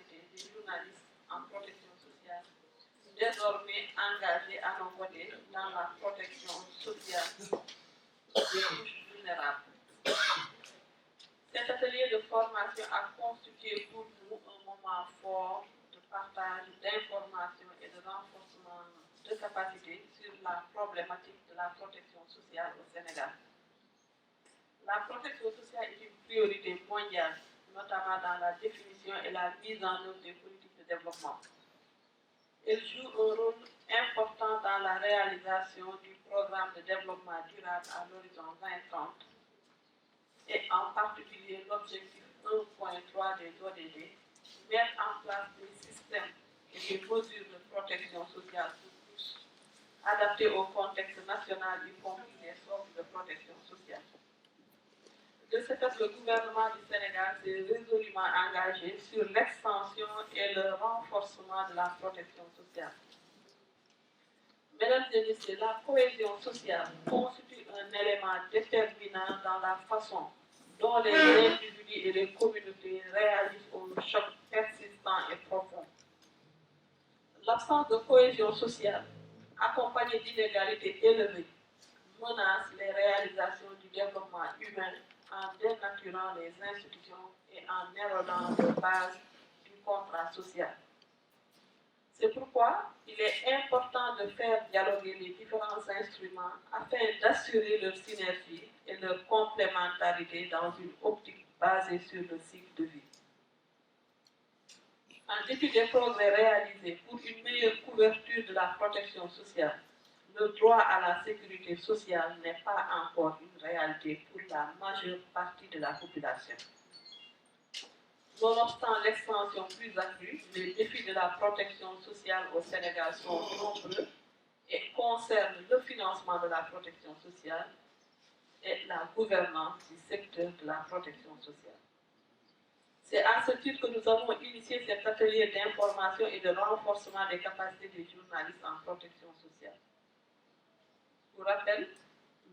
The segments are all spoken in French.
capacité des journalistes en protection sociale, désormais engagés à nos côtés dans la protection sociale des couches vulnérables. Cet atelier de formation a constitué pour nous un moment fort de partage d'informations et de renforcement de capacités sur la problématique de la protection sociale au Sénégal. La protection sociale est une priorité mondiale, notamment dans la définition et la mise en œuvre des politiques de développement. Elle joue un rôle important dans la réalisation du programme de développement durable à l'horizon 2030 et en particulier l'objectif 1.3 des ODD, mettre en place des systèmes et des mesures de protection sociale pour tous, adaptés au contexte national, y compris des sortes de protection sociale. De ce fait, le gouvernement du Sénégal s'est résolument engagé sur l'extension et le renforcement de la protection sociale. Mesdames et messieurs, la cohésion sociale constitue un élément déterminant dans la façon dont les individus et les communautés réagissent aux chocs persistants et profonds. L'absence de cohésion sociale, accompagnée d'inégalités élevées, menace les réalisations du développement humain en dénaturant les institutions et en érodant les bases du contrat social. C'est pourquoi il est important de faire dialoguer les différents instruments afin d'assurer leur synergie et leur complémentarité dans une optique basée sur le cycle de vie. En dépit des progrès réalisés pour une meilleure couverture de la protection sociale, le droit à la sécurité sociale n'est pas encore une réalité pour la majeure partie de la population. Nonobstant l'extension plus accrue, les défis de la protection sociale au Sénégal sont nombreux et concernent le financement de la protection sociale et la gouvernance du secteur de la protection sociale. C'est à ce titre que nous avons initié cet atelier d'information et de renforcement des capacités des journalistes en protection sociale. Pour rappel,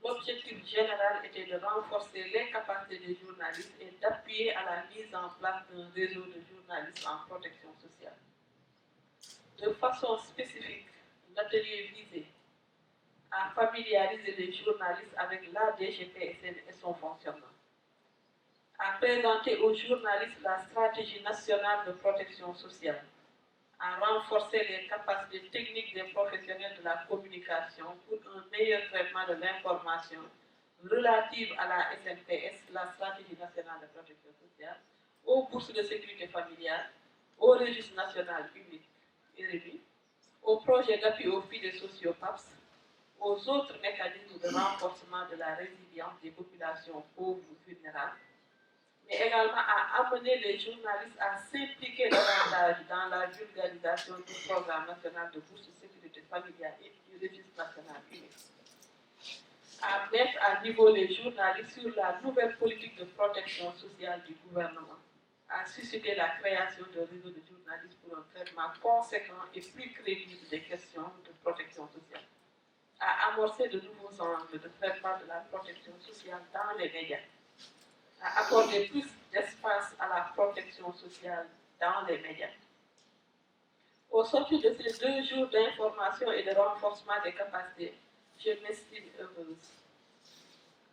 l'objectif général était de renforcer les capacités des journalistes et d'appuyer à la mise en place d'un réseau de journalistes en protection sociale. De façon spécifique, l'atelier visait à familiariser les journalistes avec la DGPSN et son fonctionnement, à présenter aux journalistes la stratégie nationale de protection sociale, à renforcer les capacités techniques des professionnels de la communication pour un meilleur traitement de l'information relative à la SNPS, la stratégie nationale de protection sociale, aux bourses de sécurité familiale, au registre national unique RMI, au projet d'appui aux filets sociaux PAPS, aux autres mécanismes de renforcement de la résilience des populations pauvres ou vulnérables, mais également à amener les journalistes à s'impliquer davantage dans la vulgarisation du programme national de bourse de sécurité familiale et du registre national unique, à mettre à niveau les journalistes sur la nouvelle politique de protection sociale du gouvernement, à susciter la création de réseaux de journalistes pour un traitement conséquent et plus crédible des questions de protection sociale, à amorcer de nouveaux angles de traitement de la protection sociale dans les médias, à accorder plus d'espace à la protection sociale dans les médias. Au sortir de ces 2 jours d'information et de renforcement des capacités, je m'estime heureuse.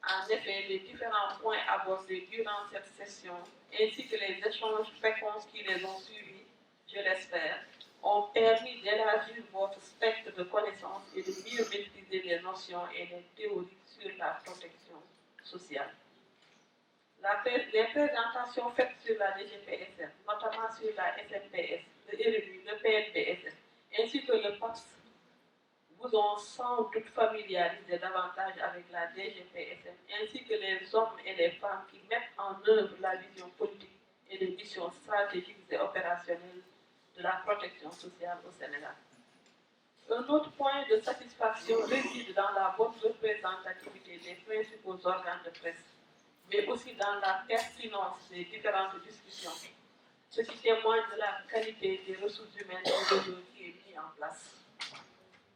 En effet, les différents points abordés durant cette session, ainsi que les échanges féconds qui les ont suivis, je l'espère, ont permis d'élargir votre spectre de connaissances et de mieux maîtriser les notions et les théories sur la protection sociale. Les présentations faites sur la DGPSN, notamment sur la SNPS, le RMI, le PNPSN, ainsi que le PAPS, vous ont sans doute familiarisé davantage avec la DGPSN, ainsi que les hommes et les femmes qui mettent en œuvre la vision politique et les missions stratégiques et opérationnelles de la protection sociale au Sénégal. Un autre point de satisfaction réside dans la bonne représentativité des principaux organes de presse, mais aussi dans la pertinence des différentes discussions, ce qui témoigne de la qualité des ressources humaines du réseau qui est mis en place.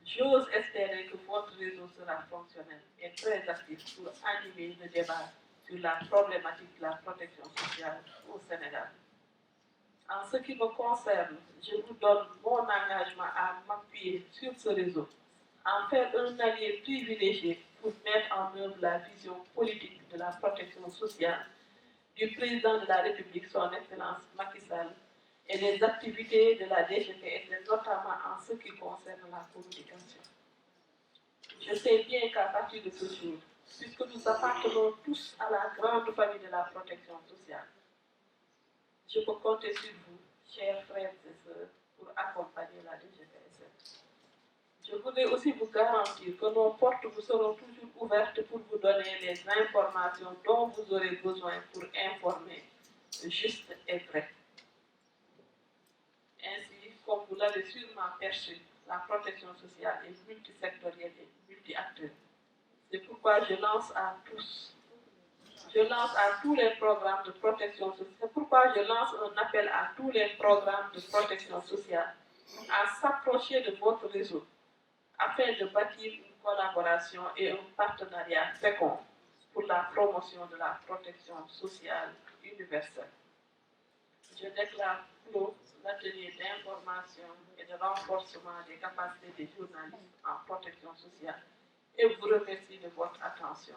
J'ose espérer que votre réseau sera fonctionnel et très actif pour animer le débat sur la problématique de la protection sociale au Sénégal. En ce qui me concerne, je vous donne mon engagement à m'appuyer sur ce réseau, en faire un allié privilégié pour mettre en œuvre la vision politique de la protection sociale du président de la République, son Excellence Macky Sall, et les activités de la DGPSS, notamment en ce qui concerne la communication. Je sais bien qu'à partir de ce jour, puisque nous appartenons tous à la grande famille de la protection sociale, je peux compter sur vous, chers frères et sœurs, pour accompagner la DGPSS. Je voudrais aussi vous garantir que nos portes vous seront toujours ouvertes pour vous donner les informations dont vous aurez besoin pour informer juste et vrai. Ainsi, comme vous l'avez sûrement perçu, la protection sociale est multisectorielle et multi-acteurs. C'est pourquoi je lance à tous les programmes de protection sociale. C'est pourquoi je lance un appel à tous les programmes de protection sociale à s'approcher de votre réseau afin de bâtir une collaboration et un partenariat fécond pour la promotion de la protection sociale universelle. Je déclare clos l'atelier d'information et de renforcement des capacités des journalistes en protection sociale et vous remercie de votre attention.